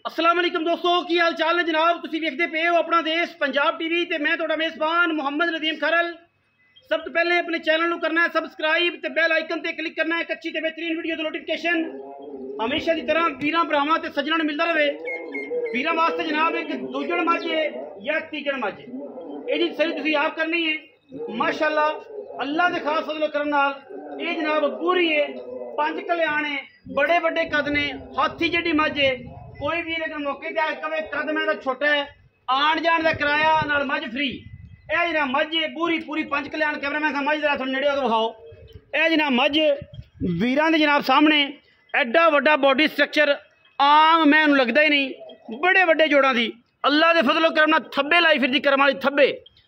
अस्सलाम वालेकुम दोस्तों की हाल चाल है जनाब। तुसी देखते पे हो अपना देश पंजाब टीवी ते मैं तुहाडा मेज़बान मुहम्मद नदीम खरल। सब तो पहले अपने चैनल को करना है सबसक्राइब ते बेल आइकन ते क्लिक करना है एक अच्छी ते बेहतरीन वीडियो दी नोटिफिकेशन हमेशा की तरह वीरां भरावां ते सज्जणां नूं मिलदा रहे। वीरां वास्ते जनाब एक दूजण मझ या तीजण मझ इहदी सही तुसी आप करनी है माशाअल्लाह अल्लाह दे खास फजल करम नाल। ये जनाब पूरी है पंज कल्याण है बड़े बड़े कद ने हाथी जिहड़ी मझ है। कोई भी अगर मौके ते आए कवे कद मेरा छोटा है आन जान का किराया नाल मझ फ्री। यह जना मझ पूरी पूरी पंज कल्याण कैमरामैन साहब मझ जरा थोड़ा नेड़े होकर विखाओ। यह जना मझ वीरां दे जनाब सामने एडा वड्डा बॉडी स्ट्रक्चर आम मैं लगता ही नहीं। बड़े बड़े जोड़ां दी अल्लाह दे फजलो करम नाल थब्बे लाई फिरदी करम वाली थब्बे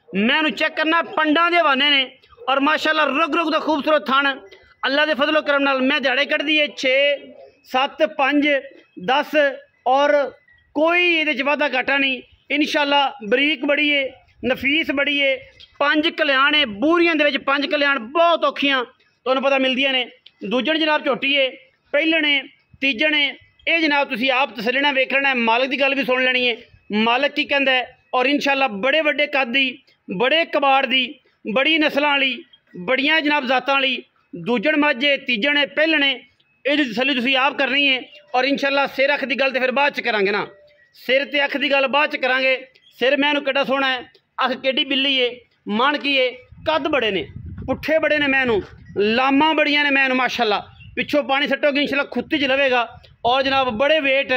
मैं चेक करना पंडां दे हवाने ने और माशाअल्लाह रुग रुग दा खूबसूरत थान अल्लाह दे फजलो करम नाल मैं दिहाड़े कढ़दी है 6 7 5 10 और कोई ये वादा घाटा नहीं। इंशाअल्लाह बरीक बड़ी है नफीस बड़ी है पंज कल्याण है बूरियां दे विच पंज कल्याण बहुत औखियां तुहानूं पता मिलदियां ने। दूजण जनाब झोटी है पहलण है तीजण है ये जनाब तुसीं आप तसल्ली नाल वेख लेना है। मालिक की गल भी सुन लेनी है मालिक की कहंदा है और इंशाअल्लाह बड़े बड़े कद दी बड़े कबाड़ दी बड़ी नस्लां वाली बड़ियां जनाब जातां वाली दूजण मझ है तीजण है पहलण है ये तसल्ली तुसीं आप करनी है। और इंशाअल्लाह सिर अख की गल तो फिर बाद च करांगे ना सिर ते अख की गल बाद च करांगे। सिर मैनू किड्डा सोहना है अख केडी बिल्ली है मन की है कद बड़े ने पुट्ठे बड़े ने मैनू लामा बड़ियां ने मैनू माशाअल्लाह पिछों पानी सट्टोगे इंशाअल्लाह खुत्ती च लवेगा। और जनाब बड़े वेट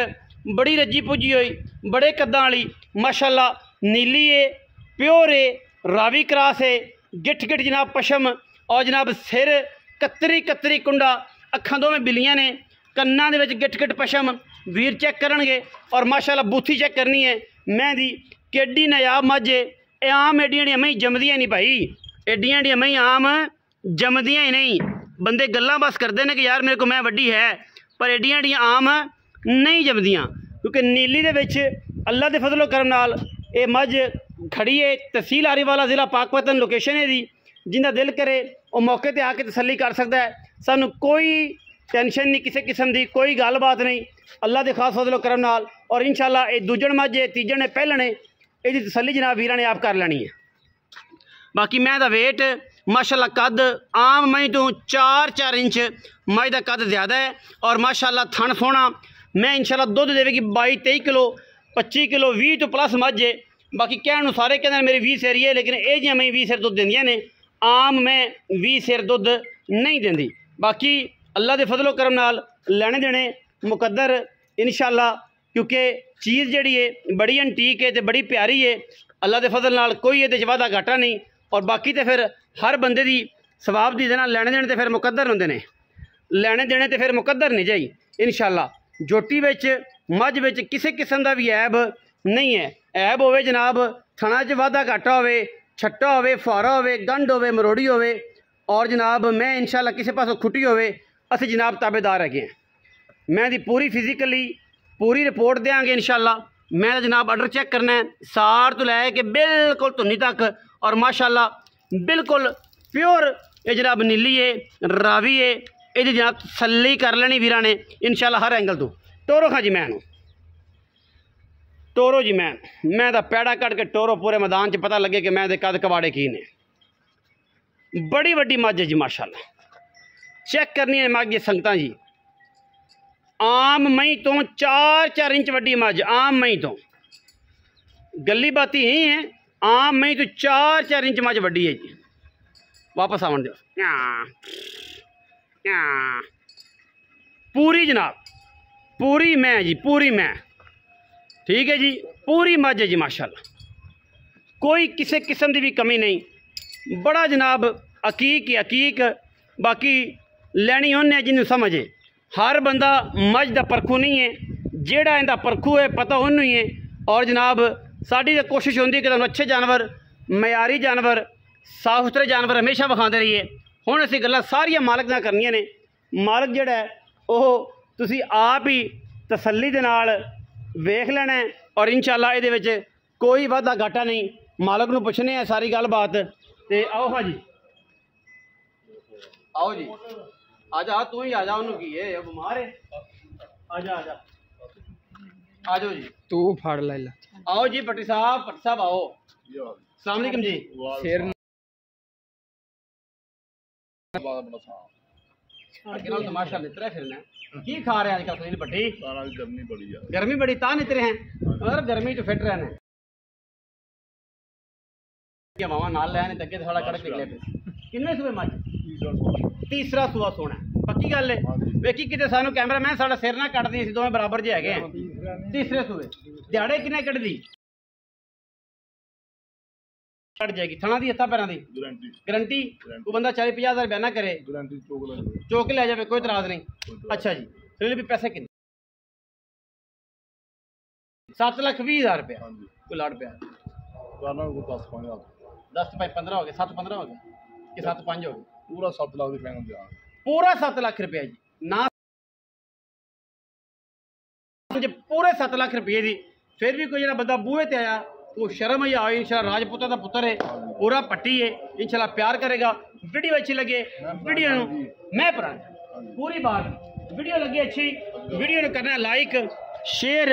बड़ी रजी पुजी हुई बड़े कद्दां वाली माशाअल्लाह नीली है प्योर है रावी क्रॉस है गिठ गिठ जनाब पशम और जनाब सिर कतरी कतरी कुंडा अखां दोवें बिल्लियां ने कन्नां दे विच गिठ गिठ पशम वीर चेक करनगे और माशाअल्लाह बूथी चेक करनी है मैं दी केडी नायाब मझ ये आम एडियां एडियां मई जमदियां नहीं भाई एडियां एडियां मई आम जमदियां ही नहीं। बंदे गल्लां बस करते हैं कि यार मेरे को मैं वड्डी है पर एडियां एडियां आम नहीं जमदियां क्योंकि नीली दे विच अल्लाह दे फजलो करम नाल ये मझ खड़ी है। तहसील आरीवाला ज़िला पाकपतन लोकेशन है दी जिंदा दिल करे वो मौके पर आके तसल्ली कर सकता है। सानू कोई टेंशन नहीं किसी किस्म की कोई गल बात नहीं अल्लाह के खास फजलो करम नाल। और इंशाअल्लाह ये दूजण मझ है तीजण है पहलण है ये तसल्ली जनाब वीरां ने आप कर लेनी है। बाकी मैं दा वेट माशाअल्लाह कद आम मई तो 4 इंच मई का कद ज़्यादा है और माशाअल्लाह थन सोहना मैं इंशाअल्लाह दुध देगी 22-23 किलो 25 किलो 20 तो प्लस मझ है। बाकी कहण सारे कहते मेरी 20 सेरी है लेकिन ये जियां मई 20 सेर दुध देंदियां ने आम मैं 20 सेर दुध नहीं देंदी। बाकी अल्लाह के फजलो करम नाल लैने देने मुकद्दर इंशाअल्लाह क्योंकि चीज़ जिहड़ी है बड़ी एंटीक है तो बड़ी प्यारी है अल्लाह के फजल नाल कोई ये वादा घाटा नहीं। और बाकी तो फिर हर बंदे दी सवाब दी देना लैने देने तो फिर मुकद्दर होंदे ने लैने देने तो फिर मुकद्दर नहीं जाई इंशाअल्लाह। जोटी विच मझ विच किसी किस्म का भी ऐब नहीं है। ऐब होवे जनाब थणा च वाधा घाटा होवे छट्टा होवे फुआरा होवे गंढ होवे मरोड़ी होवे और जनाब मैं इंशाअल्लाह किसी पासों खुटी होवे असीं जनाब ताबेदार है। मैं दी पूरी फिजिकली पूरी रिपोर्ट देंगे इंशाअल्लाह। मैं जनाब ऑर्डर चेक करना है सार तो लैके बिल्कुल धुनी तक और माशाअल्लाह बिल्कुल प्योर ये जनाब नीली है रावी है ये जनाब तसल्ली कर लेनी वीरां ने इंशाअल्लाह हर एंगल तो। टोरो खां जी मैं टोरो जी मैं तो पैड़ा कट के टोरो पूरे मैदान च पता लगे कि मैं दे कद कबाड़े की ने बड़ी वड्डी मझ है जी माशाअल्लाह। चेक करनी है मझ संगतां जी आम मई तो 4 इंच वड्डी मझ आम मई तो गली बाती ही है आम मई तो 4 इंच मझ वड्डी है जी। वापस आवन दो पूरी जनाब पूरी मैं जी पूरी मैं ठीक है जी पूरी मझ है जी माशाअल्लाह कोई किसी किस्म की भी कमी नहीं। बड़ा जनाब अकीक ही अकीक बाकी लैनी उन्हें जिन्हों समझे हर बंदा मझ का परखू नहीं है जेड़ा इनका परखू है पता उन्होंने ही है। और जनाब साड़ी तो कोशिश होती है कि तुम अच्छे जानवर मयारी जानवर साफ सुथरे जानवर हमेशा विखाते रहिए। हुण असीं गल्लां सारियां मालक नाल करनियां ने मालक जिहड़ा है ओह तुसीं आप ही तसल्ली दे नाल वेख लेना है और इंशाअल्लाह इहदे विच कोई वाधा घाटा नहीं। मालक नूं पुछने हैं सारी गल बात ते आओ हाँ जी आओ जी आजा तू ही आजा उन्होंने की है बीमार है आजा आजा आ जाओ जी, तू फाड़ ले ला। आओ जी पट्टी साहब आओ। अस्सलाम वालेकुम जी। शेर तमाशा नितरा फिरना की खा रहे हैं आजकल सुनील भट्टी? गर्मी बड़ी है। गर्मी बड़ी ता नितरे हैं और गर्मी तो फिट रहना क्या मामा नाल ले नहीं तके थोड़ा कड़क निकले पे किन्ने सुबह मच तीसरा सुबह सोना पक्की गल है वेखी किते सानू कैमरामैन साडा सिर ना कट दी सी दोवें बराबर जे हैगे तीसरे सुबह दिहाड़े किन्ने कट दी कट जाएगी थना दी हत्था पैरां दी गारंटी वो बंदा 40-50 हज़ार बयाना करे गारंटी चौक ले जाए कोई इतराज नहीं। अच्छा जी सुनील भी पैसे कितने 7,20,000 रुपया कोई लाड़ पे 10-15 हो गए 7-15 हो गए कि 7-5 हो गए पूरा 7 लाख रुपए का पूरा 7 लाख रुपया जी ना पूरे 7 लाख रुपये दी फिर भी कोई जरा बंदा बूहे ते आया वो शर्म ही आए इंशाल्लाह राजपूतों का पुत्र है पूरा पट्टी है इंशाल्लाह प्यार करेगा। वीडियो अच्छी लगे वीडियो मैं पूरी बात वीडियो लगी अच्छी वीडियो ने करना लाइक शेयर